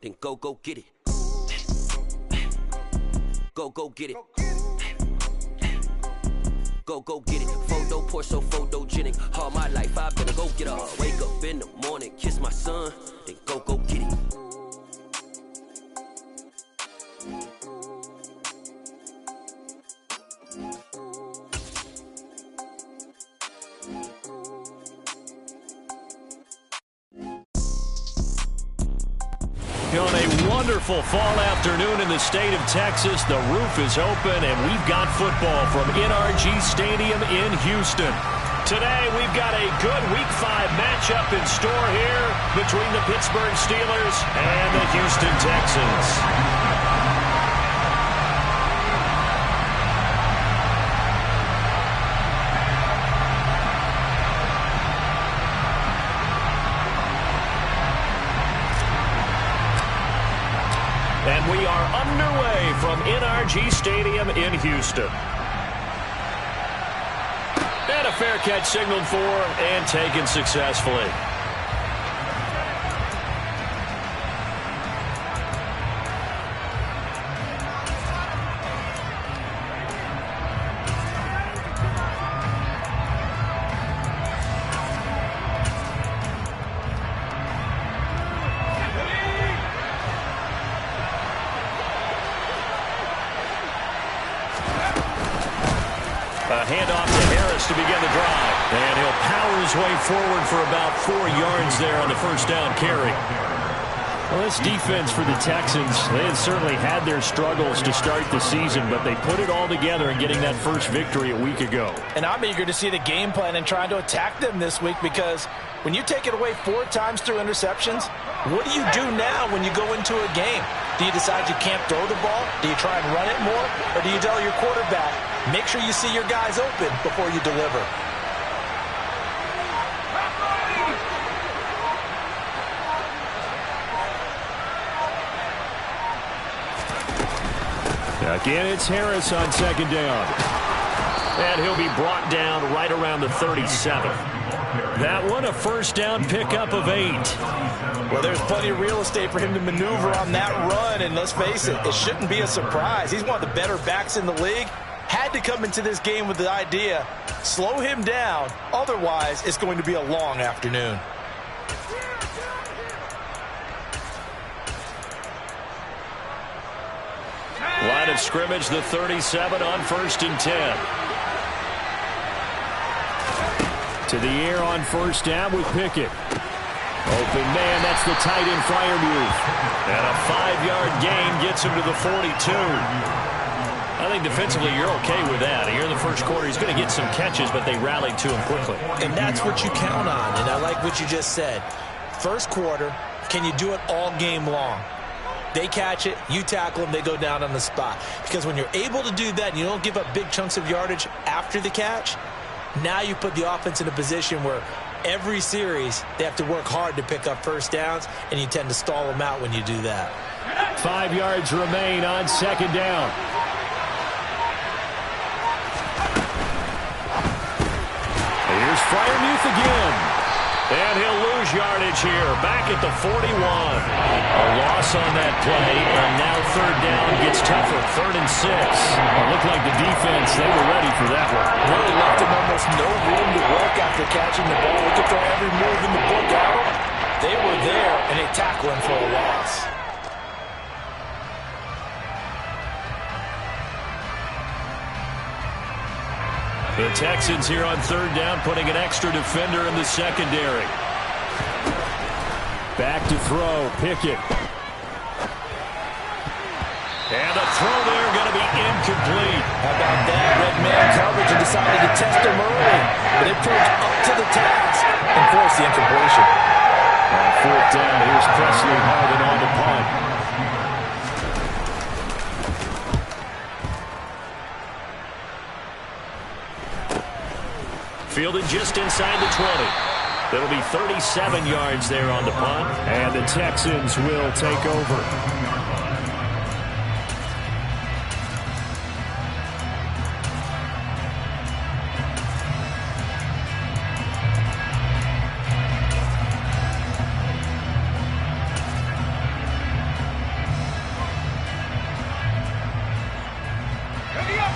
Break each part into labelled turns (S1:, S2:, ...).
S1: then go get it. Go get it. Go get it. Photo poor, so photogenic. All my life I've been a go-getter. Wake up in the morning, kiss my son, then go get it.
S2: On a wonderful fall afternoon in the state of Texas, the roof is open, and we've got football from NRG Stadium in Houston. Today, we've got a good Week 5 matchup in store here between the Pittsburgh Steelers and the Houston Texans. And we are underway from NRG Stadium in Houston. And a fair catch signaled for and taken successfully. A handoff to Harris to begin the drive. And he'll power his way forward for about 4 yards there on the first down carry. Well, this defense for the Texans, they had certainly had their struggles to start the season, but they put it all together in getting that first victory a week ago.
S3: And I'm eager to see the game plan and trying to attack them this week, because when you take it away 4 times through interceptions, what do you do now when you go into a game? Do you decide you can't throw the ball? Do you try and run it more? Or do you tell your quarterback, make sure you see your guys open before you deliver?
S2: Again, it's Harris on second down. And he'll be brought down right around the 37. That one, a first down pickup of 8.
S3: Well, there's plenty of real estate for him to maneuver on that run, and let's face it, it shouldn't be a surprise. He's one of the better backs in the league. Had to come into this game with the idea, slow him down, otherwise it's going to be a long afternoon.
S2: Line of scrimmage, the 37 on 1st and 10. To the air on first down with Pickett. Open man, that's the tight end flyer move. And a 5-yard gain gets him to the 42. I think defensively you're okay with that. Here in the first quarter, he's going to get some catches, but they rallied to him quickly.
S3: And that's what you count on, and I like what you just said. First quarter, can you do it all game long? They catch it, you tackle them, they go down on the spot. Because when you're able to do that and you don't give up big chunks of yardage after the catch, now you put the offense in a position where every series they have to work hard to pick up first downs, and you tend to stall them out when you do that.
S2: 5 yards remain on second down. Here's Freiermuth again. And he'll lose yardage here, back at the 41. A loss on that play, and now third down gets tougher, 3rd and 6. It looked like the defense, they were ready for that one.
S3: Really left him almost no room to work after catching the ball. We could throw every move in the book at him. They were there, and they tackled him for a loss.
S2: The Texans here on third down, putting an extra defender in the secondary. Back to throw, Pickett. And a throw there going to be incomplete.
S3: How about that? Red man coverage and decided to test him early. But it proved up to the task and forced the incompletion.
S2: On fourth down, here's Presley Harvin on the punt. Fielded just inside the 20. It'll be 37 yards there on the punt, and the Texans will take over.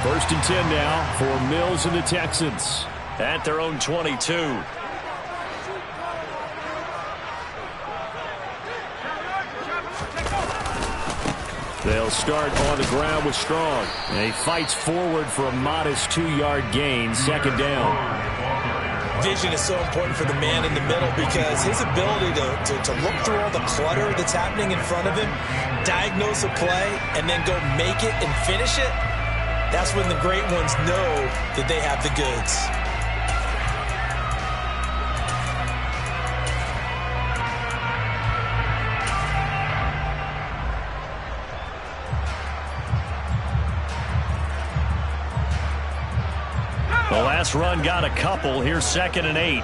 S2: First and 10 now for Mills and the Texans at their own 22. They'll start on the ground with Strong. And he fights forward for a modest 2-yard gain, second down.
S3: Vision is so important for the man in the middle because his ability to look through all the clutter that's happening in front of him, diagnose a play, and then go make it and finish it, that's when the great ones know that they have the goods.
S2: The last run got a couple. Here's 2nd and 8.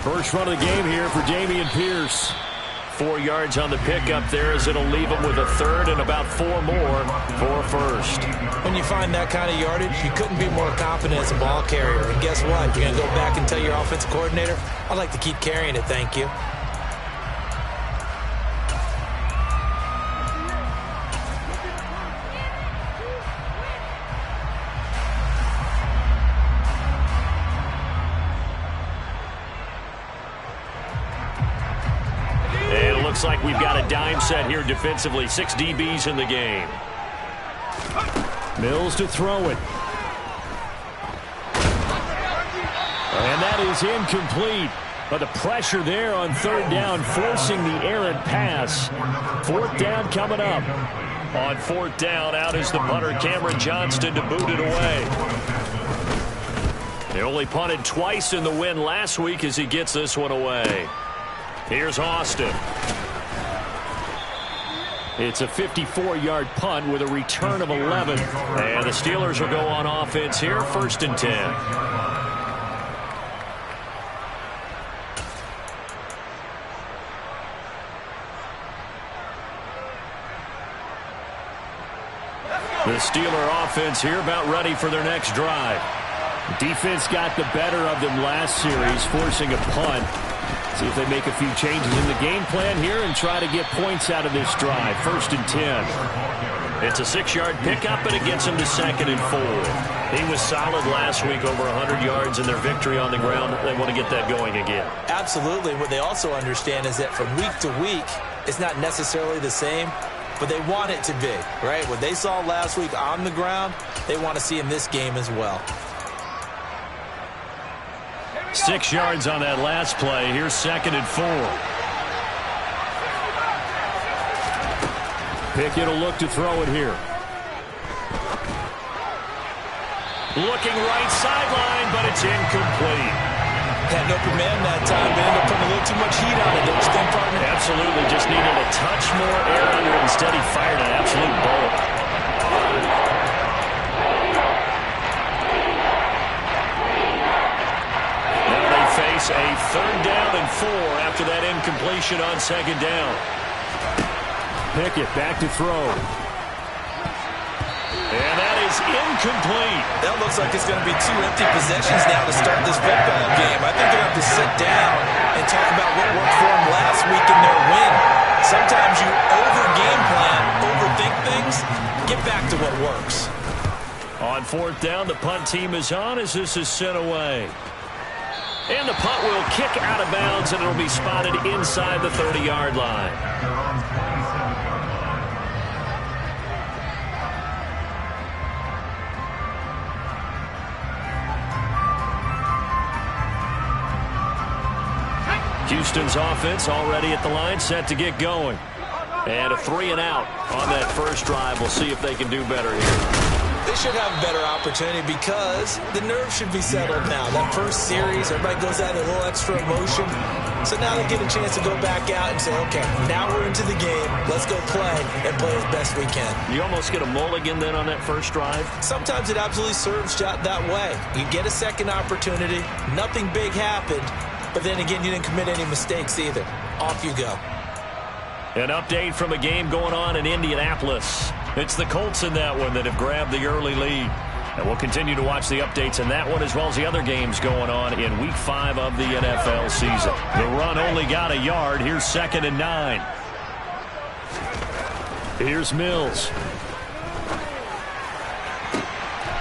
S2: First run of the game here for Dameon Pierce. 4 yards on the pickup there as it'll leave him with a third and about 4 more for a first.
S3: When you find that kind of yardage, you couldn't be more confident as a ball carrier. And guess what? You're going to go back and tell your offensive coordinator, I'd like to keep carrying it, thank you.
S2: Looks like we've got a dime set here defensively. 6 DBs in the game. Mills to throw it. And that is incomplete. But the pressure there on 3rd down, forcing the errant pass. 4th down coming up. On 4th down, out is the punter, Cameron Johnston, to boot it away. They only punted twice in the win last week as he gets this one away. Here's Austin. It's a 54-yard punt with a return of 11. And the Steelers will go on offense here, 1st and 10. The Steeler offense here about ready for their next drive. Defense got the better of them last series, forcing a punt. See if they make a few changes in the game plan here and try to get points out of this drive. 1st and 10. It's a 6-yard pickup, and it gets him to 2nd and 4. He was solid last week, over 100 yards in their victory on the ground. They want to get that going again.
S3: Absolutely. What they also understand is that from week to week, it's not necessarily the same, but they want it to be, right? What they saw last week on the ground, they want to see in this game as well.
S2: 6 yards on that last play. Here's 2nd and 4. Pickett will look to throw it here. Looking right sideline, but it's incomplete.
S3: Had an open man that time, but ended up putting a little too much heat on it, don't you think, partner?
S2: Absolutely. Just needed a touch more air under it. Instead, he fired an absolute bullet. Face a 3rd down and 4 after that incompletion on 2nd down. Pickett back to throw. And that is incomplete.
S3: That looks like it's going to be 2 empty possessions now to start this football game. I think they're going to have to sit down and talk about what worked for them last week in their win. Sometimes you over-game plan, overthink things. Get back to what works.
S2: On 4th down, the punt team is on as this is sent away. And the punt will kick out of bounds, and it'll be spotted inside the 30-yard line. Houston's offense already at the line, set to get going. And a 3-and-out on that first drive. We'll see if they can do better here.
S3: They should have a better opportunity because the nerves should be settled now. That first series, everybody goes out with a little extra emotion. So now they get a chance to go back out and say, okay, now we're into the game. Let's go play and play as best we can.
S2: You almost get a mulligan then on that first drive? Sometimes
S3: it absolutely serves that way. You get a second opportunity. Nothing big happened. But then again, you didn't commit any mistakes either. Off you go.
S2: An update from a game going on in Indianapolis. It's the Colts in that one that have grabbed the early lead. And we'll continue to watch the updates in that one as well as the other games going on in Week 5 of the NFL season. The run only got a yard. Here's 2nd and 9. Here's Mills.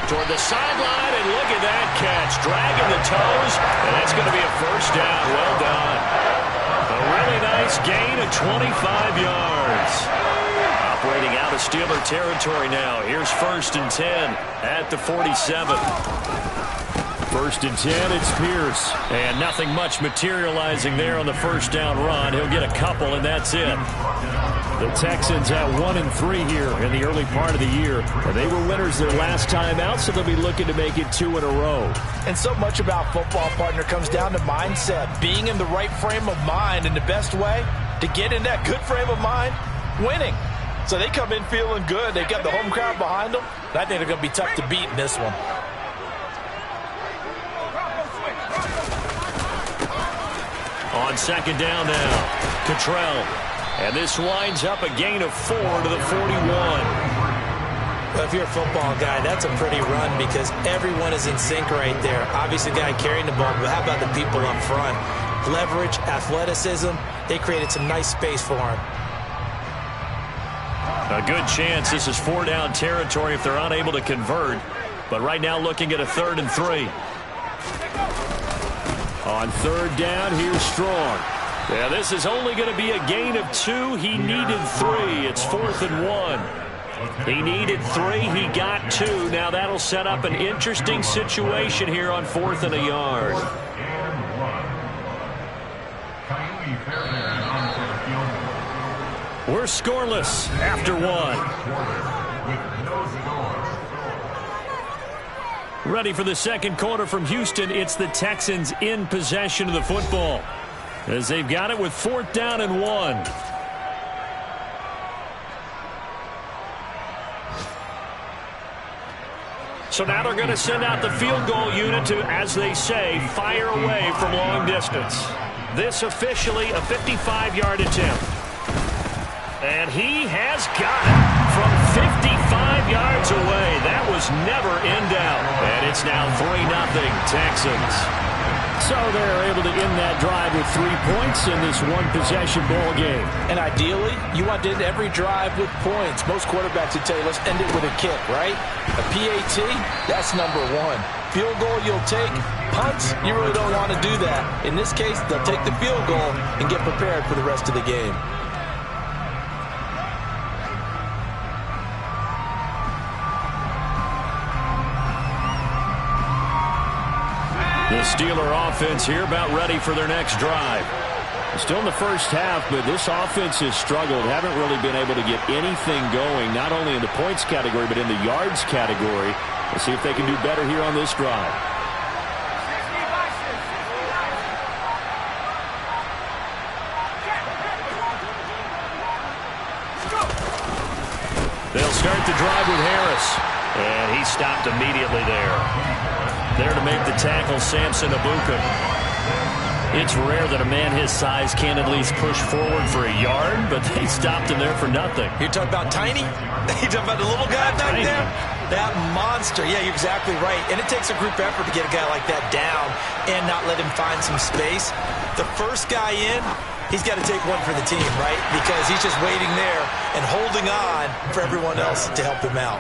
S2: Toward the sideline, and look at that catch. Dragging the toes, and that's going to be a first down. Well done. A really nice gain of 25 yards. Operating out of Steeler territory now. Here's 1st and 10 at the 47. 1st and 10, it's Pierce. And nothing much materializing there on the first down run. He'll get a couple, and that's it. The Texans at 1-3 here in the early part of the year. And they were winners their last time out, so they'll be looking to make it 2 in a row.
S3: And so much about football, partner, comes down to mindset. Being in the right frame of mind, and the best way to get in that good frame of mind, winning. So they come in feeling good. They got the home crowd behind them. And I think they're going to be tough to beat in this one.
S2: On 2nd down now, Cottrell. And this winds up a gain of 4 to the 41.
S3: Well, if you're a football guy, that's a pretty run because everyone is in sync right there. Obviously, the guy carrying the ball, but how about the people up front? Leverage, athleticism, they created some nice space for him.
S2: A good chance this is 4-down territory if they're unable to convert. But right now looking at a 3rd and 3. On 3rd down, here's Strong. Yeah, this is only going to be a gain of 2. He needed 3. It's 4th and 1. He needed 3. He got 2. Now that'll set up an interesting situation here on 4th and a yard. We're scoreless after 1. Ready for the second quarter from Houston. It's the Texans in possession of the football as they've got it with 4th down and 1. So now they're going to send out the field goal unit to, as they say, fire away from long distance. This officially a 55-yard attempt. And he has got it from 55 yards away. That was never in doubt. And it's now 3-0 Texans. So they're able to end that drive with 3 points in this one-possession ball game.
S3: And ideally, you want to end every drive with points. Most quarterbacks would tell you, let's end it with a kick, right? A PAT, that's number 1. Field goal you'll take. Punts, you really don't want to do that. In this case, they'll take the field goal and get prepared for the rest of the game.
S2: The Steeler offense here about ready for their next drive. Still in the first half, but this offense has struggled. Haven't really been able to get anything going, not only in the points category, but in the yards category. Let's see if they can do better here on this drive. They'll start the drive with Harris. And he stopped immediately there. There to make the tackle, Samson Abuka. It's rare that a man his size can't at least push forward for a yard, but they stopped him there for nothing.
S3: You're talking about tiny? You're talking about the little guy back there? That monster. Yeah, you're exactly right. And it takes a group effort to get a guy like that down and not let him find some space. The first guy in, he's got to take one for the team, right? Because he's just waiting there and holding on for everyone else to help him out.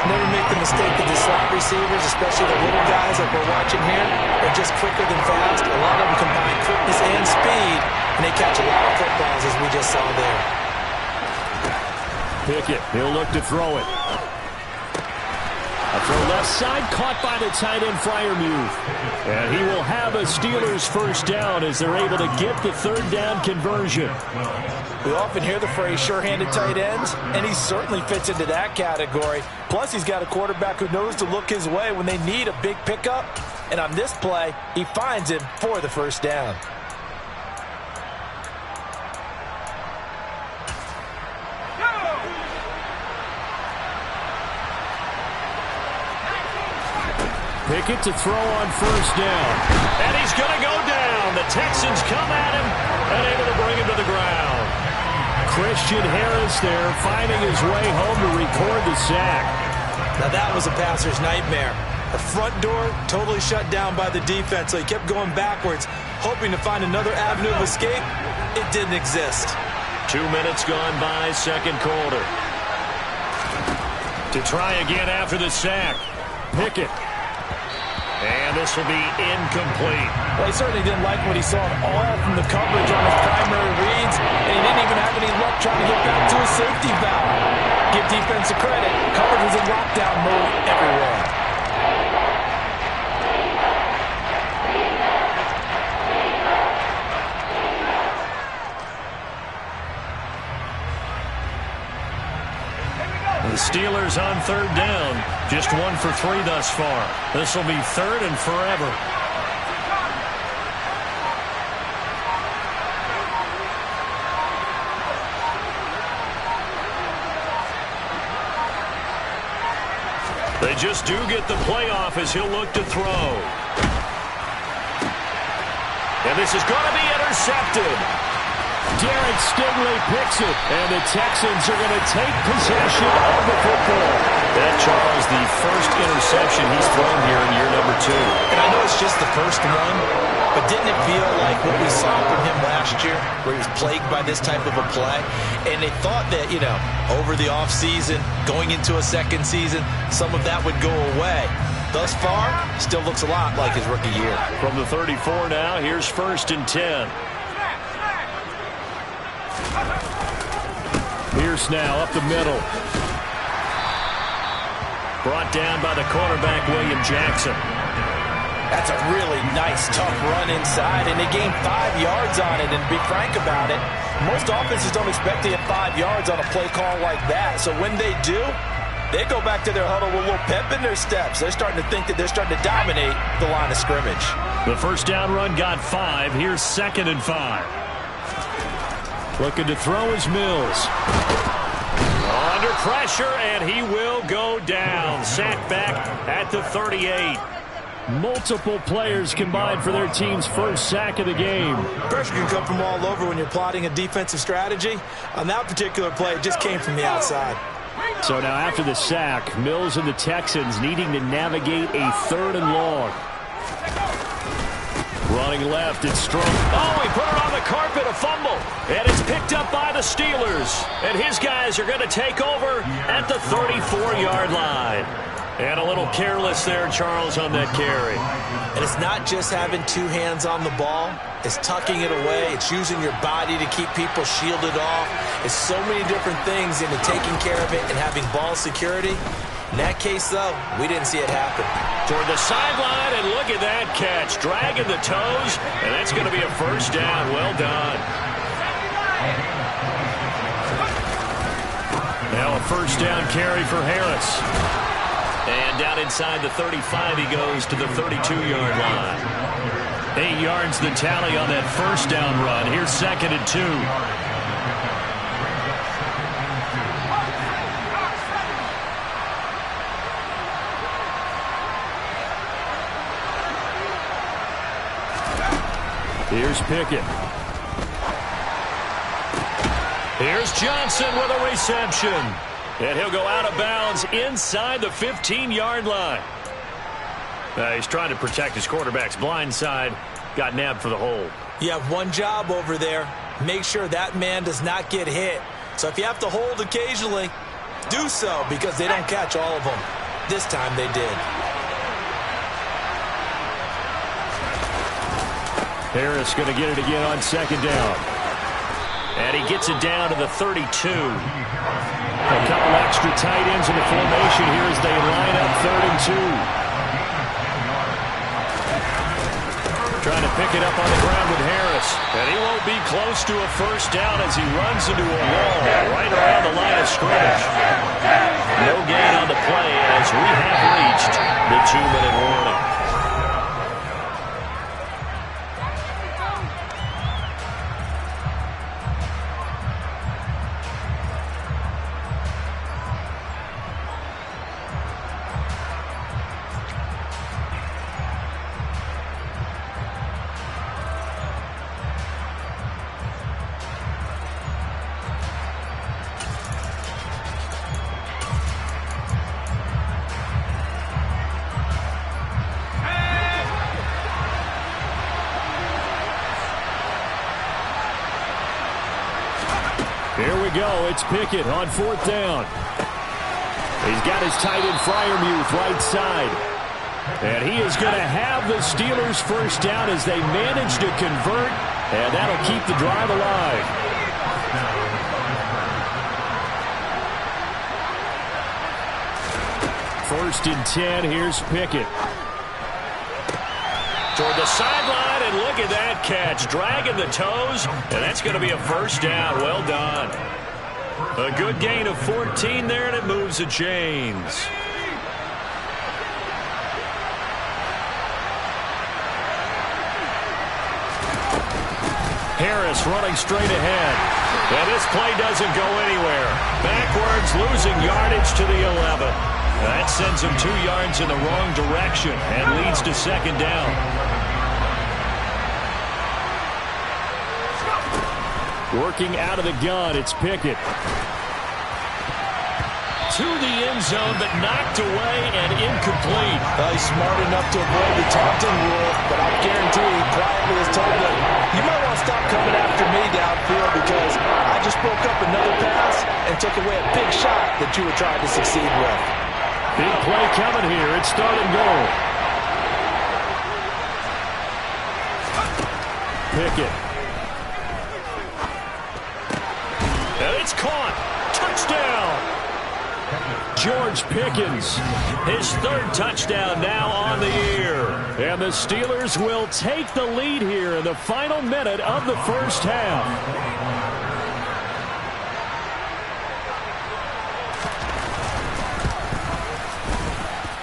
S3: Never make the mistake that the slot receivers, especially the little guys like we're watching here, are just quicker than fast. A lot of them combine quickness and speed, and they catch a lot of footballs, as we just saw there.
S2: Pickett, he'll look to throw it. A throw left side, caught by the tight end Freiermuth. And he will have a Steelers first down as they're able to get the 3rd down conversion.
S3: We often hear the phrase sure-handed tight ends, and he certainly fits into that category. Plus, he's got a quarterback who knows to look his way when they need a big pickup. And on this play, he finds him for the first down.
S2: Pickett to throw on first down. And he's going to go down. The Texans come at him and able to bring him to the ground. Christian Harris there finding his way home to record the sack.
S3: Now that was a passer's nightmare. The front door totally shut down by the defense, so he kept going backwards, hoping to find another avenue of escape. It didn't exist.
S2: 2 minutes gone by, second quarter. To try again after the sack. Pickett. And this will be incomplete.
S3: Well, he certainly didn't like what he saw at all from the coverage on his primary reads, and he didn't even have any luck trying to get back to his safety valve. Give defense a credit. Coverage was in lockdown mode everywhere.
S2: The Steelers on third down. Just 1 for 3 thus far. This will be third and forever. They just do get the playoff as he'll look to throw. And this is going to be intercepted. Derek Stingley picks it, and the Texans are going to take possession of the football. That, Charles, the first interception he's thrown here in year number 2.
S3: And I know it's just the first one, but didn't it feel like what we saw from him last year, where he was plagued by this type of a play? And they thought that, you know, over the offseason, going into a second season, some of that would go away. Thus far, still looks a lot like his rookie year.
S2: From the 34 now, here's 1st and 10. Pierce now up the middle. Brought down by the cornerback, William Jackson.
S3: That's a really nice, tough run inside, and they gained 5 yards on it. And to be frank about it, most offenses don't expect to get 5 yards on a play call like that. So when they do, they go back to their huddle with a little pep in their steps. They're starting to think that they're starting to dominate the line of scrimmage.
S2: The first down run got 5. Here's 2nd and 5. Looking to throw is Mills. Under pressure, and he will go down. Sacked back at the 38. Multiple players combined for their team's first sack of the game.
S3: Pressure can come from all over when you're plotting a defensive strategy. On that particular play, it just came from the outside.
S2: So now after the sack, Mills and the Texans needing to navigate a 3rd and long. Running left, it's Strong. Oh, he put it on the carpet, a fumble. And it's picked up by the Steelers. And his guys are going to take over at the 34-yard line. And a little careless there, Charles, on that carry.
S3: And it's not just having 2 hands on the ball. It's tucking it away. It's using your body to keep people shielded off. It's so many different things into taking care of it and having ball security. In that case, though, we didn't see it happen.
S2: Toward the sideline, and look at that catch. Dragging the toes, and that's going to be a first down. Well done. Now a first down carry for Harris. And down inside the 35, he goes to the 32-yard line. 8 yards the tally on that first down run. Here's 2nd and 2. Here's Pickett. Here's Johnson with a reception. And he'll go out of bounds inside the 15-yard line. He's trying to protect his quarterback's blind side. Got nabbed for the hold.
S3: You have one job over there. Make sure that man does not get hit. So if you have to hold occasionally, do so, because they don't catch all of them. This time they did.
S2: Harris going to get it again on 2nd down. And he gets it down to the 32. A couple extra tight ends in the formation here as they line up 3rd and 2. Trying to pick it up on the ground with Harris. And he won't be close to a first down as he runs into a wall right around the line of scrimmage. No gain on the play as we have reached the 2-minute warning. go. It's Pickett on 4th down. He's got his tight end Freiermuth right side. And he is going to have the Steelers first down as they manage to convert. And that'll keep the drive alive. First and 10, here's Pickett. Toward the sideline, and look at that catch. Dragging the toes, and that's going to be a first down. Well done. A good gain of 14 there, and it moves the chains. Harris running straight ahead. And this play doesn't go anywhere. Backwards, losing yardage to the 11. That sends him 2 yards in the wrong direction and leads to 2nd down. Working out of the gun, it's Pickett. To the end zone, but knocked away and incomplete.
S3: He's smart enough to avoid the taunting rule, but I guarantee he quietly has told them, you might want to stop coming after me downfield because I just broke up another pass and took away a big shot that you were trying to succeed with.
S2: Big play coming here. It's start and goal. Pickett. And it's caught. Touchdown. George Pickens, his 3rd touchdown now on the year. And the Steelers will take the lead here in the final minute of the first half.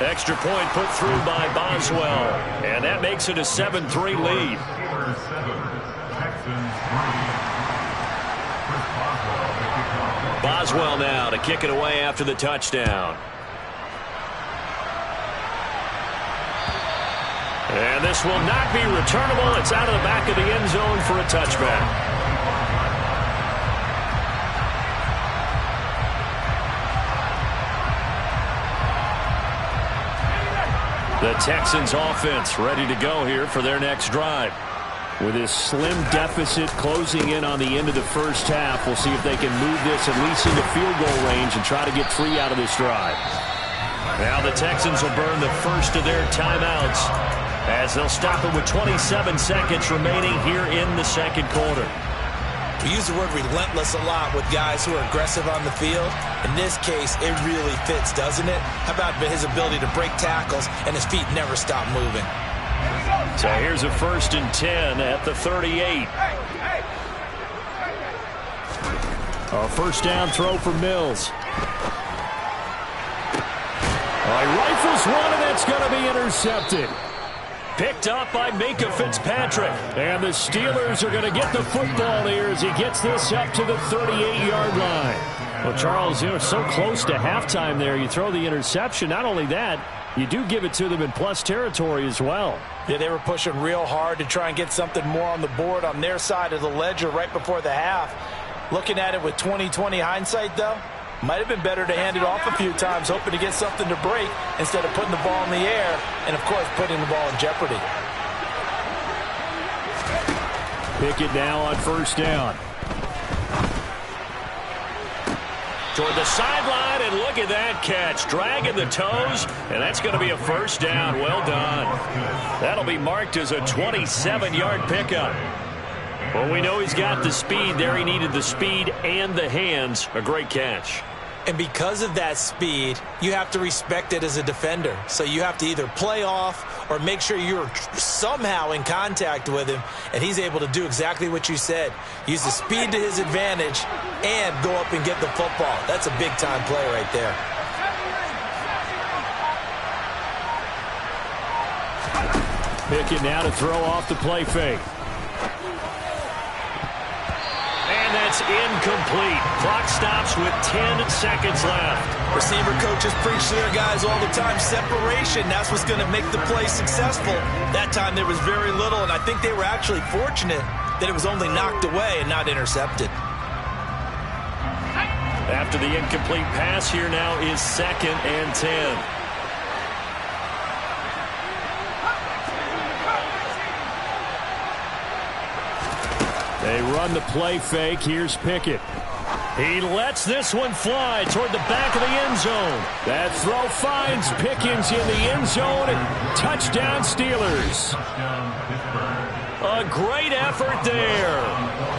S2: Extra point put through by Boswell. And that makes it a 7-3 lead. Boswell now to kick it away after the touchdown. And this will not be returnable. It's out of the back of the end zone for a touchback. The Texans offense ready to go here for their next drive. With this slim deficit closing in on the end of the first half, we'll see if they can move this at least into field goal range and try to get 3 out of this drive. Now the Texans will burn the first of their timeouts as they'll stop it with 27 seconds remaining here in the 2nd quarter.
S3: We use the word relentless a lot with guys who are aggressive on the field. In this case, it really fits, doesn't it? How about his ability to break tackles and his feet never stop moving?
S2: So here's a 1st and 10 at the 38. A first down throw for Mills. He rifles one, and that's going to be intercepted. Picked up by Minka Fitzpatrick. And the Steelers are going to get the football here as he gets this up to the 38-yard line. Well, Charles, you're so close to halftime there. You throw the interception. Not only that, you do give it to them in plus territory as well.
S3: Yeah, they were pushing real hard to try and get something more on the board on their side of the ledger right before the half. Looking at it with 20/20 hindsight, though, might have been better to hand it off a few times, hoping to get something to break instead of putting the ball in the air and, of course, putting the ball in jeopardy.
S2: Pickett now on first down. Toward the sideline, and look at that catch. Dragging the toes, and that's going to be a first down. Well done. That'll be marked as a 27-yard pickup. Well, we know he's got the speed there. He needed the speed and the hands. A great catch.
S3: And because of that speed, you have to respect it as a defender. So you have to either play off or make sure you're somehow in contact with him, and he's able to do exactly what you said. Use the speed to his advantage and go up and get the football. That's a big-time play right there.
S2: Pickett now to throw off the play fake. And that's incomplete. Clock stops with 10 seconds left.
S3: Receiver coaches preach to their guys all the time. Separation, that's what's going to make the play successful. That time there was very little, and I think they were actually fortunate that it was only knocked away and not intercepted.
S2: After the incomplete pass, here now is 2nd and 10. They run the play fake. Here's Pickett. He lets this one fly toward the back of the end zone. That throw finds Pickens in the end zone. Touchdown, Steelers. A great effort there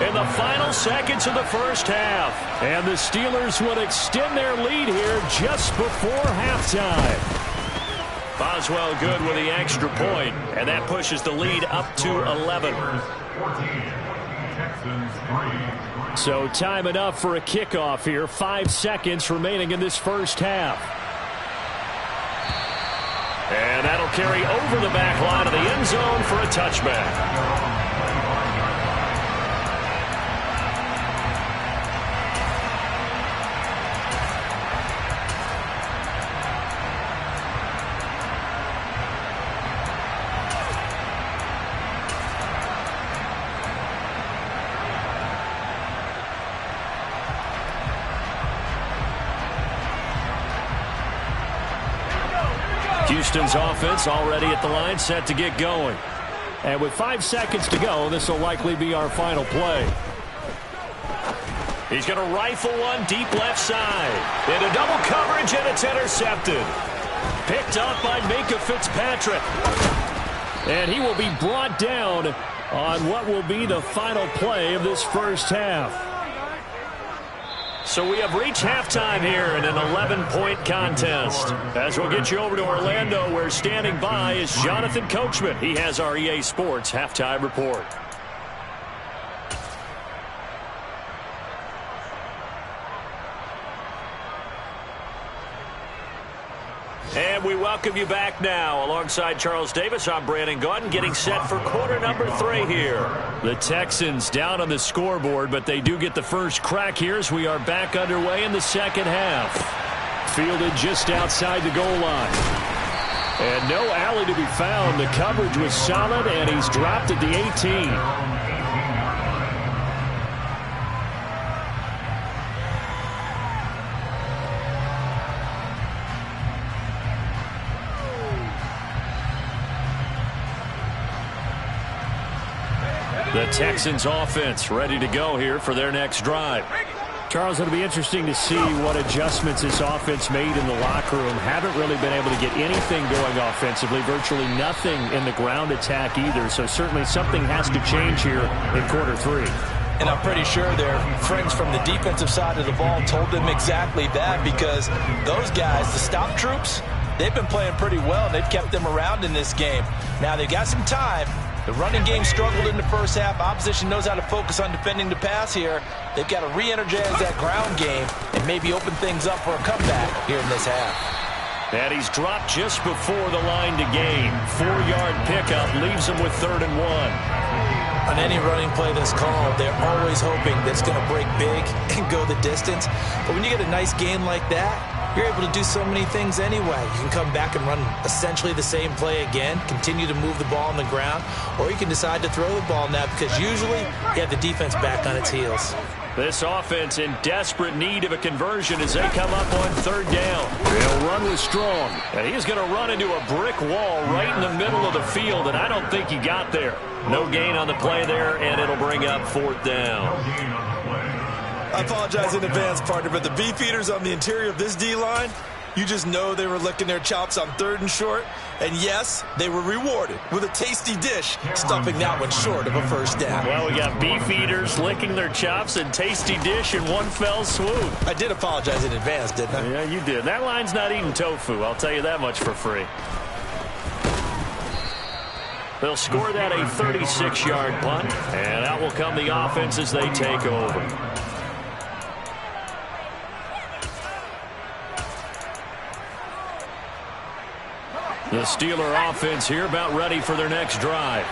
S2: in the final seconds of the first half. And the Steelers would extend their lead here just before halftime. Boswell good with the extra point, and that pushes the lead up to 11. So time enough for a kickoff here. 5 seconds remaining in this first half. And that'll carry over the back line of the end zone for a touchback. Houston's offense already at the line, set to get going. And with 5 seconds to go, this will likely be our final play. He's going to rifle one deep left side. Into double coverage, and it's intercepted. Picked up by Minka Fitzpatrick. And he will be brought down on what will be the final play of this first half. So we have reached halftime here in an 11-point contest. As we'll get you over to Orlando, where standing by is Jonathan Coachman. He has our EA Sports halftime report. And we welcome you back now. Alongside Charles Davis, I'm Brandon Gaudin, getting set for quarter number 3 here. The Texans down on the scoreboard, but they do get the first crack here as we are back underway in the second half. Fielded just outside the goal line. And no alley to be found. The coverage was solid, and he's dropped at the 18. The Texans offense ready to go here for their next drive. Charles, it'll be interesting to see what adjustments this offense made in the locker room. Haven't really been able to get anything going offensively, virtually nothing in the ground attack either. So certainly something has to change here in quarter 3.
S3: And I'm pretty sure their friends from the defensive side of the ball told them exactly that, because those guys, the stop troops, they've been playing pretty well. They've kept them around in this game. Now they've got some time. The running game struggled in the first half. Opposition knows how to focus on defending the pass here. They've got to re-energize that ground game and maybe open things up for a comeback here in this half.
S2: And he's dropped just before the line to gain. 4-yard pickup leaves him with 3rd and 1.
S3: On any running play that's called, they're always hoping that it's going to break big and go the distance. But when you get a nice game like that, you're able to do so many things anyway. You can come back and run essentially the same play again, continue to move the ball on the ground, or you can decide to throw the ball now, because usually you have the defense back on its heels.
S2: This offense in desperate need of a conversion as they come up on 3rd down. They'll run with Strong, and he's going to run into a brick wall right in the middle of the field, and I don't think he got there. No gain on the play there, and it'll bring up 4th down.
S4: I apologize in advance, partner, but the beefeaters on the interior of this D-line, you just know they were licking their chops on 3rd and short. And yes, they were rewarded with a tasty dish, stuffing that one short of a first down.
S2: Well, we got beefeaters licking their chops and tasty dish in one fell swoop.
S4: I did apologize in advance, didn't I?
S2: Yeah, you did. That line's not eating tofu, I'll tell you that much for free. They'll score that a 36-yard punt, and out will come the offense as they take over. The Steeler offense here about ready for their next drive.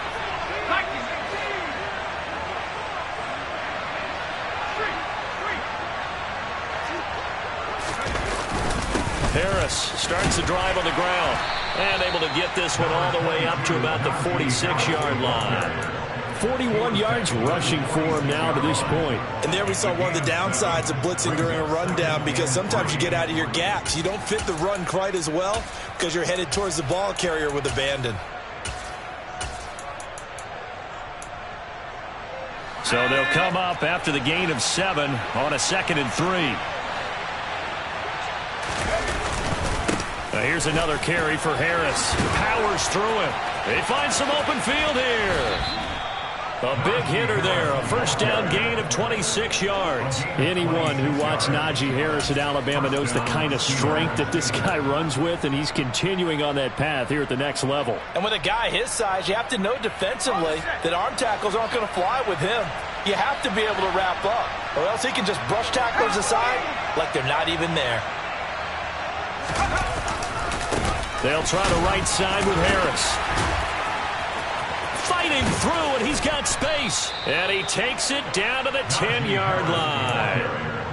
S2: Harris starts the drive on the ground and able to get this one all the way up to about the 46-yard line. 41 yards rushing for him now to this point.
S4: And there we saw one of the downsides of blitzing during a rundown, because sometimes you get out of your gaps. You don't fit the run quite as well because you're headed towards the ball carrier with abandon.
S2: So they'll come up after the gain of 7 on a 2nd and 3. Now here's another carry for Harris. Powers through him. They find some open field here. A big hitter there. A first down gain of 26 yards. Anyone who watched Najee Harris at Alabama knows the kind of strength that this guy runs with, and he's continuing on that path here at the next level.
S3: And with a guy his size, you have to know defensively that arm tackles aren't going to fly with him. You have to be able to wrap up, or else he can just brush tacklers aside like they're not even there.
S2: They'll try the right side with Harris. Fighting through, and he's got space. And he takes it down to the 10-yard line.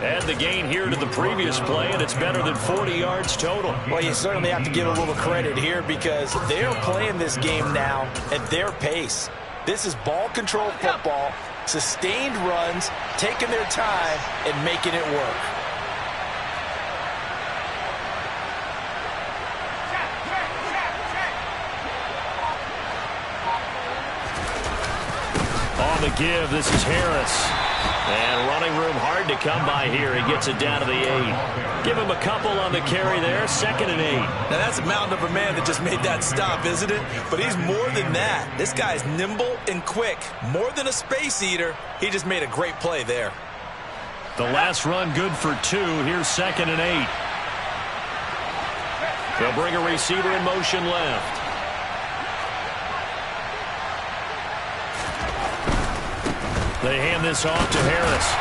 S2: Add the gain here to the previous play, and it's better than 40 yards total.
S3: Well, you certainly have to give a little credit here because they're playing this game now at their pace. This is ball control football, sustained runs, taking their time, and making it work.
S2: On the give, this is Harris. And running room hard to come by here. He gets it down to the 8. Give him a couple on the carry there. 2nd and 8.
S4: Now that's a mountain of a man that just made that stop, isn't it? But he's more than that. This guy's nimble and quick. More than a space eater. He just made a great play there.
S2: The last run good for 2. Here's 2nd and 8. They'll bring a receiver in motion left. They hand this off to Harris.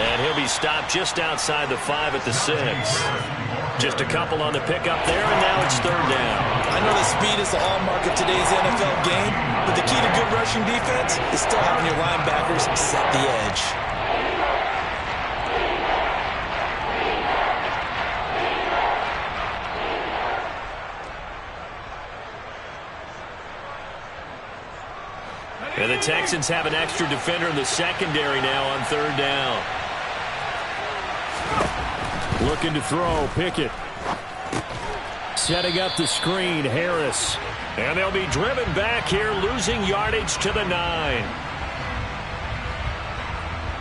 S2: And he'll be stopped just outside the 5 at the 6. Just a couple on the pickup there, and now it's 3rd down.
S4: I know that speed is the hallmark of today's NFL game, but the key to good rushing defense is still having your linebackers set the edge.
S2: And the Texans have an extra defender in the secondary now on 3rd down. Looking to throw, Pickett. Setting up the screen, Harris. And they'll be driven back here, losing yardage to the 9.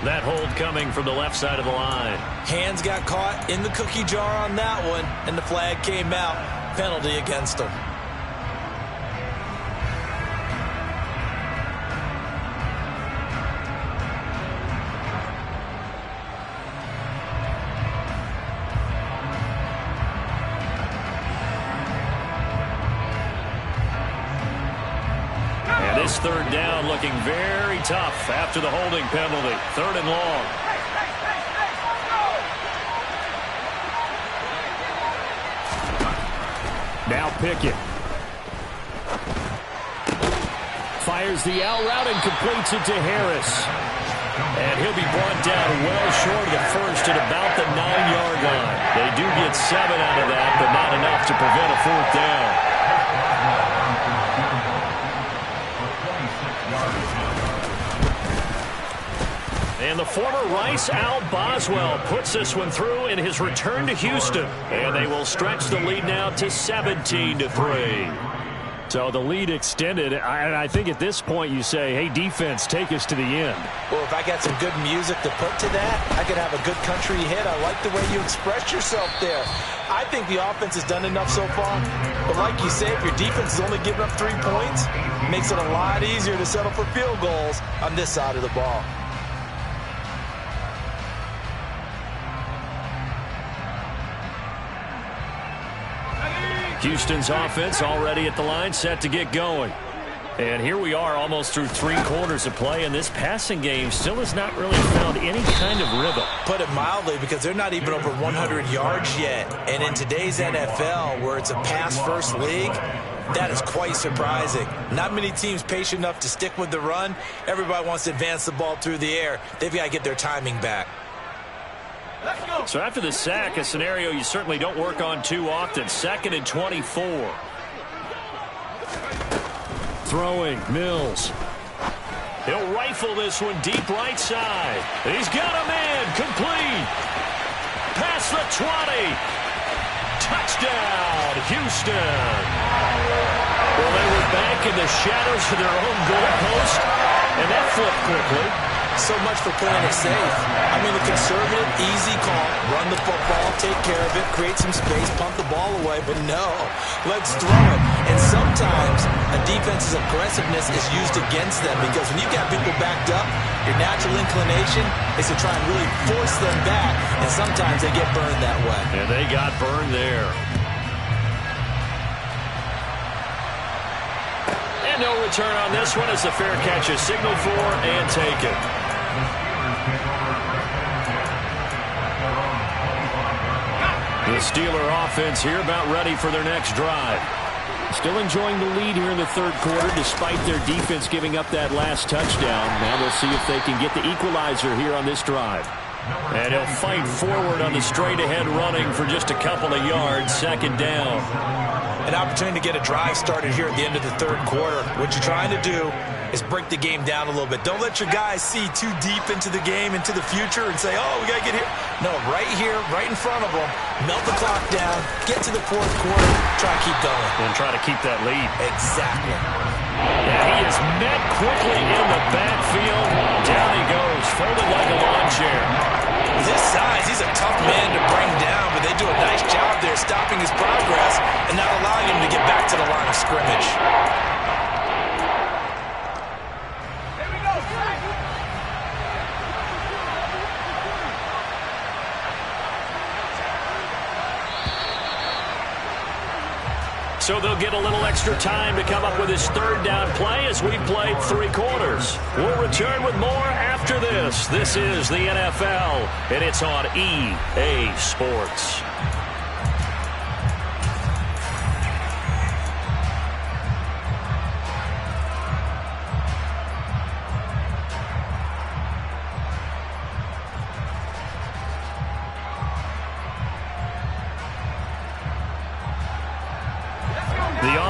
S2: That hold coming from the left side of the line.
S3: Hands got caught in the cookie jar on that one, and the flag came out. Penalty against them.
S2: This 3rd down looking very tough after the holding penalty. 3rd and long. Now Pickett. Fires the out route and completes it to Harris. And he'll be brought down well short of the 1st at about the 9-yard line. They do get 7 out of that, but not enough to prevent a 4th down. And the former Rice Al Boswell puts this one through in his return to Houston. And they will stretch the lead now to 17-3. So the lead extended. I think at this point you say, hey, defense, take us to the end.
S3: Well, if I got some good music to put to that, I could have a good country hit. I like the way you express yourself there. I think the offense has done enough so far. But like you say, if your defense is only giving up 3 points, it makes it a lot easier to settle for field goals on this side of the ball.
S2: Houston's offense already at the line, set to get going. And here we are almost through 3 quarters of play, and this passing game still has not really found any kind of rhythm.
S3: Put it mildly, because they're not even over 100 yards yet. And in today's NFL, where it's a pass-first league, that is quite surprising. Not many teams patient enough to stick with the run. Everybody wants to advance the ball through the air. They've got to get their timing back.
S2: So after the sack, a scenario you certainly don't work on too often. 2nd and 24. Throwing, Mills. He'll rifle this one deep right side. He's got a man, complete. Past the 20. Touchdown, Houston. Well, they were back in the shadows of their own goalpost, and that flipped quickly.
S3: So much for playing it safe. I mean, the conservative, easy call, run the football, take care of it, create some space, pump the ball away, but no, let's throw it. And sometimes a defense's aggressiveness is used against them because when you've got people backed up, your natural inclination is to try and really force them back, and sometimes they get burned that way.
S2: And they got burned there. And no return on this one as the fair catch is signaled for and taken. The Steeler offense here about ready for their next drive. Still enjoying the lead here in the third quarter despite their defense giving up that last touchdown. Now we'll see if they can get the equalizer here on this drive. And he'll fight forward on the straight-ahead running for just a couple of yards, second down.
S3: An opportunity to get a drive started here at the end of the third quarter. What you're trying to do is break the game down a little bit. Don't let your guys see too deep into the game, into the future, and say, oh, we got to get here. No, right here, right in front of them, melt the clock down, get to the fourth quarter, try to keep going.
S2: And try to keep that lead.
S3: Exactly.
S2: Yeah, he is met quickly in the backfield. Down he goes, folded like a lawn chair.
S3: With his size, he's a tough man to bring down, but they do a nice job there stopping his progress and not allowing him to get back to the line of scrimmage.
S2: So they'll get a little extra time to come up with his third down play as we've played 3 quarters. We'll return with more after this. This is the NFL, and it's on EA Sports.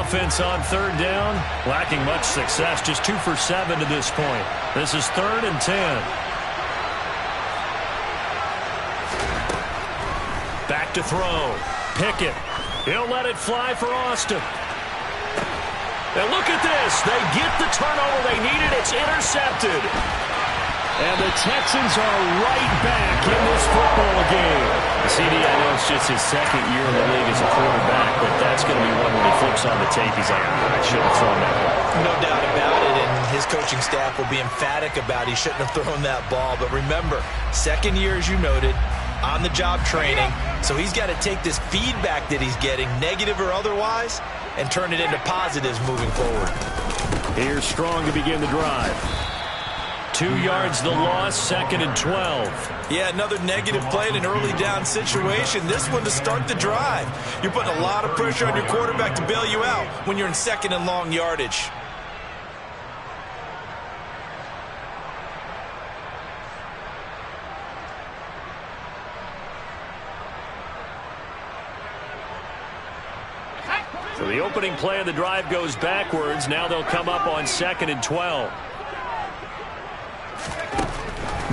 S2: Offense on third down, lacking much success, just 2 for 7 to this point. This is 3rd and 10. Back to throw. Pickett. He'll let it fly for Austin. And look at this. They get the turnover they needed. It's intercepted. And the Texans are right back in this football game. CD, I know it's just his second year in the league as a quarterback, but that's going to be one when he flips on the tape. He's like, I should have thrown that ball.
S3: No doubt about it, and his coaching staff will be emphatic about he shouldn't have thrown that ball. But remember, second year, as you noted, on-the-job training, so he's got to take this feedback that he's getting, negative or otherwise, and turn it into positives moving forward.
S2: Here's Strong to begin the drive. 2 yards the loss, 2nd and 12.
S3: Yeah, another negative play in an early down situation. This one to start the drive. You're putting a lot of pressure on your quarterback to bail you out when you're in 2nd and long yardage.
S2: So the opening play of the drive goes backwards. Now they'll come up on 2nd and 12.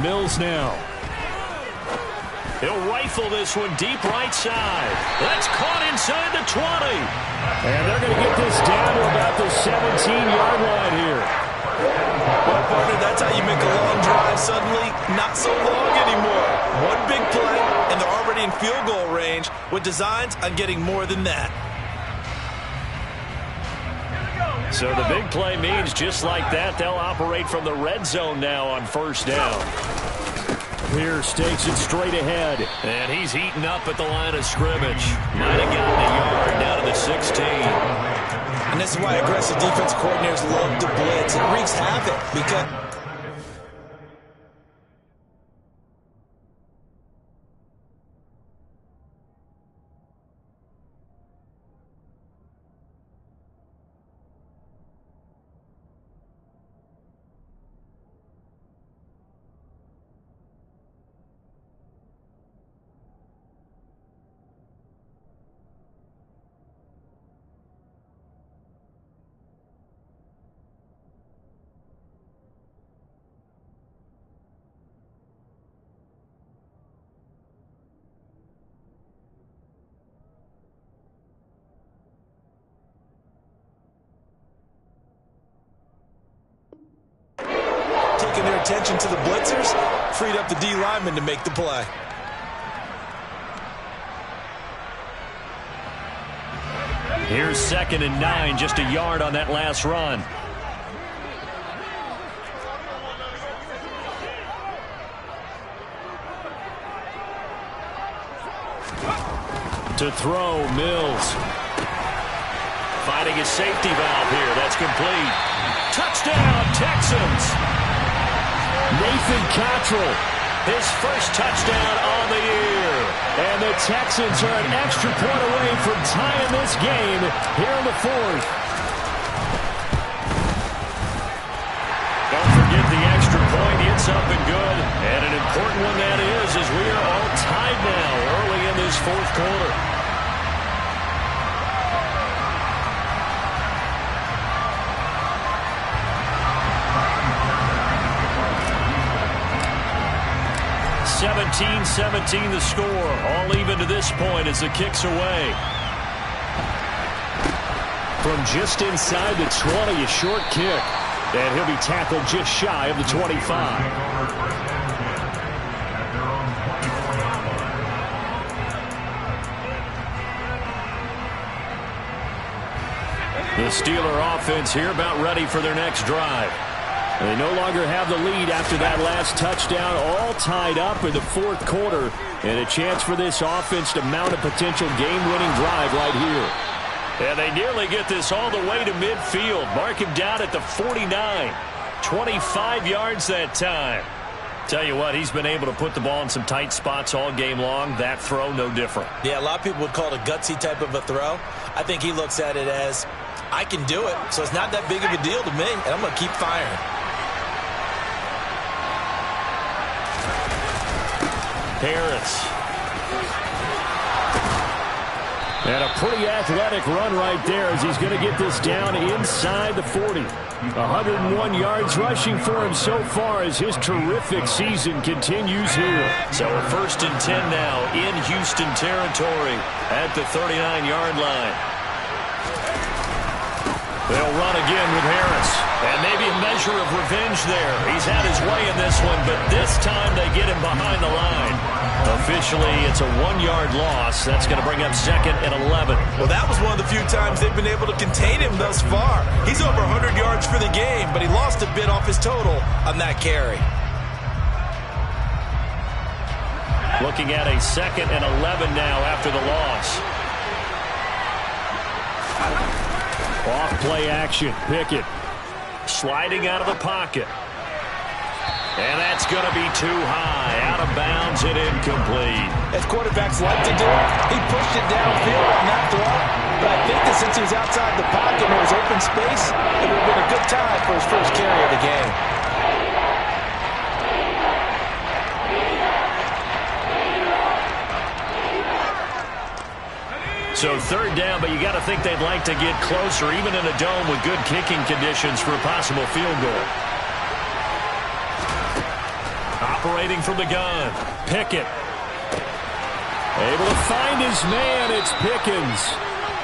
S2: Mills now. He'll rifle this one deep right side. That's caught inside the 20. And they're going to get this down to about the 17-yard line here.
S3: Well, partner, that's how you make a long drive suddenly not so long anymore. One big play, and they're already in field goal range with designs on getting more than that.
S2: So the big play means just like that, they'll operate from the red zone now on 1st down. Pierce takes it straight ahead. And he's heating up at the line of scrimmage. Might have gotten a yard down to the 16.
S3: And this is why aggressive defense coordinators love to blitz. It wreaks havoc because...
S4: taking their attention to the blitzers, freed up the D lineman to make the play.
S2: Here's 2nd and 9, just a yard on that last run. To throw, Mills. Finding his safety valve here. That's complete. Touchdown, Texans. Nathan Cottrell, his first touchdown on the year. And the Texans are an extra point away from tying this game here in the 4th. Don't forget the extra point. It's up and good. And an important one that is, as we are all tied now early in this 4th quarter. (17-17) the score. All even to this point as the kick's away. From just inside the 20, a short kick. And he'll be tackled just shy of the 25. The Steeler offense here about ready for their next drive. They no longer have the lead after that last touchdown, all tied up in the 4th quarter, and a chance for this offense to mount a potential game-winning drive right here. And they nearly get this all the way to midfield. Mark him down at the 49. 25 yards that time. Tell you what, he's been able to put the ball in some tight spots all game long. That throw, no different.
S3: Yeah, a lot of people would call it a gutsy type of a throw. I think he looks at it as, I can do it, so it's not that big of a deal to me, and I'm going to keep firing.
S2: Harris. And a pretty athletic run right there as he's going to get this down inside the 40. 101 yards rushing for him so far as his terrific season continues here. So a 1st and 10 now in Houston territory at the 39-yard line. They'll run again with Harris. And maybe a measure of revenge there. He's had his way in this one, but this time they get him behind the line. Officially, it's a 1-yard loss. That's going to bring up 2nd and 11.
S4: Well, that was one of the few times they've been able to contain him thus far. He's over 100 yards for the game, but he lost a bit off his total on that carry.
S2: Looking at a 2nd and 11 now after the loss. Off play action. Pickett sliding out of the pocket. And that's going to be too high. Out of bounds and incomplete.
S3: As quarterbacks like to do it, he pushed it downfield on that throw. But I think that since he was outside the pocket and there was open space, it would have been a good time for his first carry of the game.
S2: So 3rd down, but you got to think they'd like to get closer, even in a dome with good kicking conditions for a possible field goal. Operating from the gun, Pickett. Able to find his man, it's Pickens.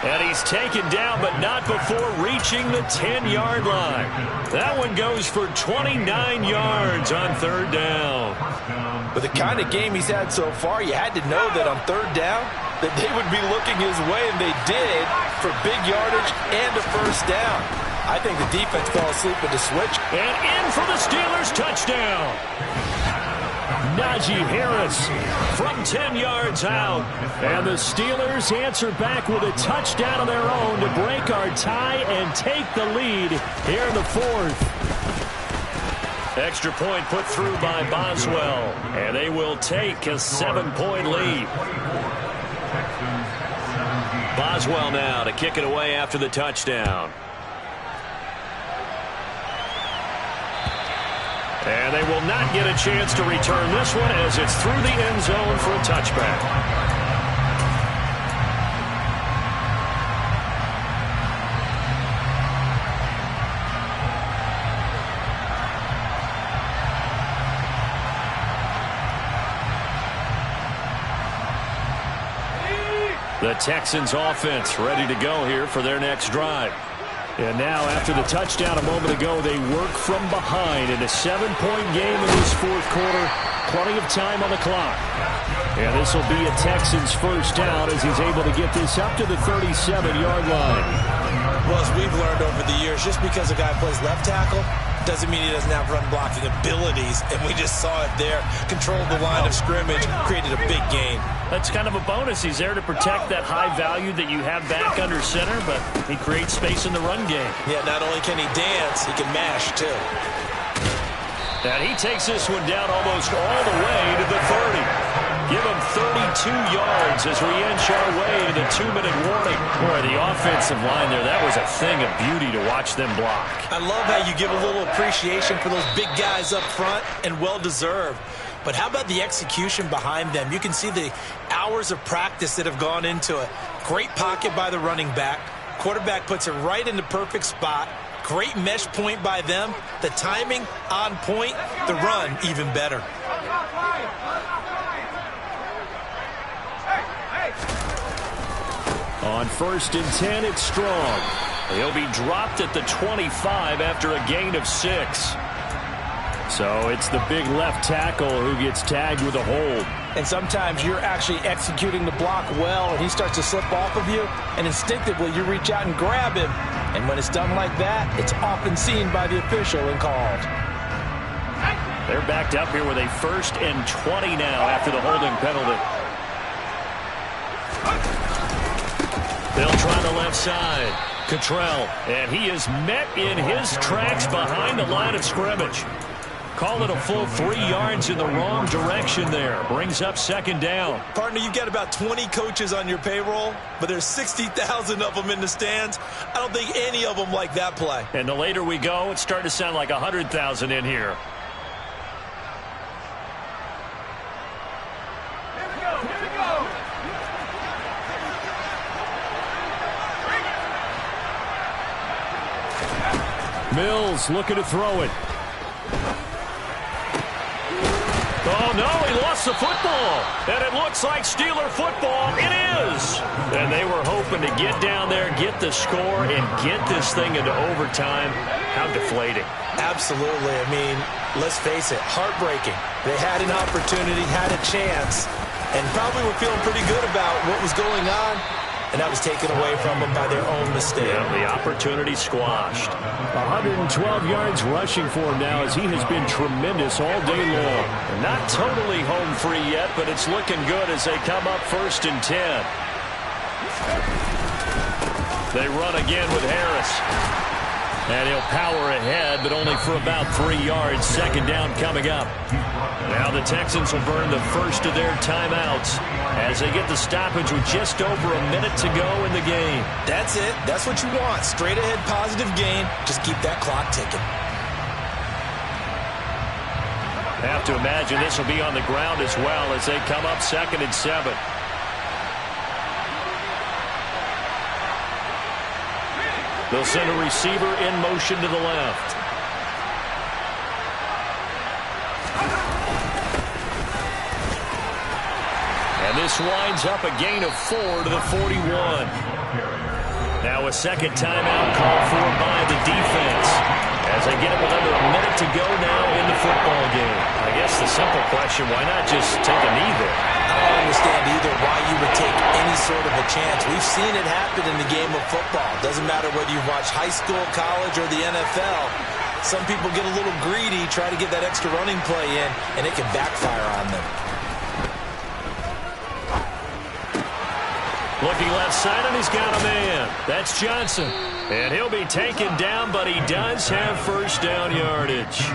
S2: And he's taken down, but not before reaching the 10-yard line. That one goes for 29 yards on 3rd down.
S4: With the kind of game he's had so far, you had to know that on 3rd down, that they would be looking his way, and they did, for big yardage and a 1st down. I think the defense fell asleep with the switch.
S2: And in for the Steelers touchdown. Najee Harris from 10 yards out. And the Steelers answer back with a touchdown of their own to break our tie and take the lead here in the 4th. Extra point put through by Boswell. And they will take a 7-point lead. Boswell now to kick it away after the touchdown. And they will not get a chance to return this one as it's through the end zone for a touchback. The Texans offense ready to go here for their next drive. And now, after the touchdown a moment ago, they work from behind in a 7-point game in this fourth quarter. Plenty of time on the clock. And this will be a Texans first down as he's able to get this up to the 37-yard line.
S3: Well, as we've learned over the years, just because a guy plays left tackle doesn't mean he doesn't have run-blocking abilities, and we just saw it there. Controlled the line of scrimmage, created a big gain.
S2: That's kind of a bonus. He's there to protect that high value that you have back under center, but he creates space in the run game.
S3: Yeah, not only can he dance, he can mash, too.
S2: And he takes this one down almost all the way to the 30. Give him 32 yards as we inch our way to the 2-minute warning. Boy, the offensive line there, that was a thing of beauty to watch them block.
S3: I love how you give a little appreciation for those big guys up front, and well-deserved. But how about the execution behind them? You can see the hours of practice that have gone into it. Great pocket by the running back. Quarterback puts it right in the perfect spot. Great mesh point by them. The timing on point. The run even better.
S2: On 1st and 10, it's Strong. He'll be dropped at the 25 after a gain of 6. So it's the big left tackle who gets tagged with a hold.
S3: And sometimes you're actually executing the block well, and he starts to slip off of you, and instinctively you reach out and grab him. And when it's done like that, it's often seen by the official and called.
S2: They're backed up here with a 1st and 20 now after the holding penalty. They'll try the left side. Cottrell, and he is met in his tracks behind the line of scrimmage. Call it a full 3 yards in the wrong direction there. Brings up 2nd down.
S4: Partner, you've got about 20 coaches on your payroll, but there's 60,000 of them in the stands. I don't think any of them like that play.
S2: And the later we go, it's starting to sound like 100,000 in here. Mills looking to throw it. Oh, no, he lost the football. And it looks like Steeler football. It is. And they were hoping to get down there, get the score, and get this thing into overtime. How deflating.
S3: Absolutely. I mean, let's face it, heartbreaking. They had an opportunity, had a chance, and probably were feeling pretty good about what was going on. And that was taken away from them by their own mistake.
S2: Yeah, the opportunity squashed. 112 yards rushing for him now as he has been tremendous all day long. Not totally home free yet, but it's looking good as they come up 1st and 10. They run again with Harris. And he'll power ahead, but only for about 3 yards. 2nd down coming up. Now the Texans will burn the first of their timeouts as they get the stoppage with just over a minute to go in the game.
S3: That's it. That's what you want. Straight ahead positive gain. Just keep that clock ticking.
S2: Have to imagine this will be on the ground as well as they come up 2nd and 7. They'll send a receiver in motion to the left. And this winds up a gain of 4 to the 41. Now a 2nd timeout called for by the defense as they get it with under a minute to go now in the football game. I guess the simple question, why not just take a knee there?
S3: I don't understand either why you would take any sort of a chance. We've seen it happen in the game of football. Doesn't matter whether you watch high school, college, or the NFL. Some people get a little greedy, try to get that extra running play in, and it can backfire on them.
S2: Looking left side, and he's got a man. That's Johnson. And he'll be taken down, but he does have 1st down yardage.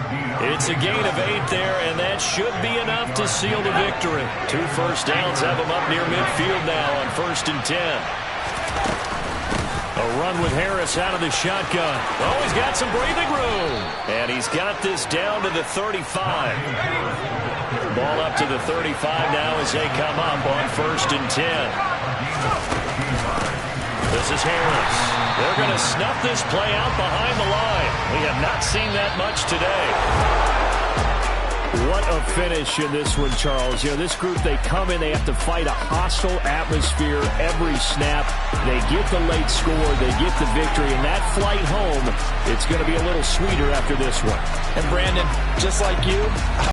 S2: It's a gain of 8 there, and that should be enough to seal the victory. 2 first downs have him up near midfield now on 1st and 10. A run with Harris out of the shotgun. Oh, he's got some breathing room. And he's got this down to the 35. Ball up to the 35 now as they come up on 1st and 10. This is Harris. They're going to snuff this play out behind the line. We have not seen that much today. What a finish in this one, Charles. You know, this group, they come in, they have to fight a hostile atmosphere every snap. They get the late score, they get the victory, and that flight home, it's going to be a little sweeter after this one.
S4: And Brandon, just like you,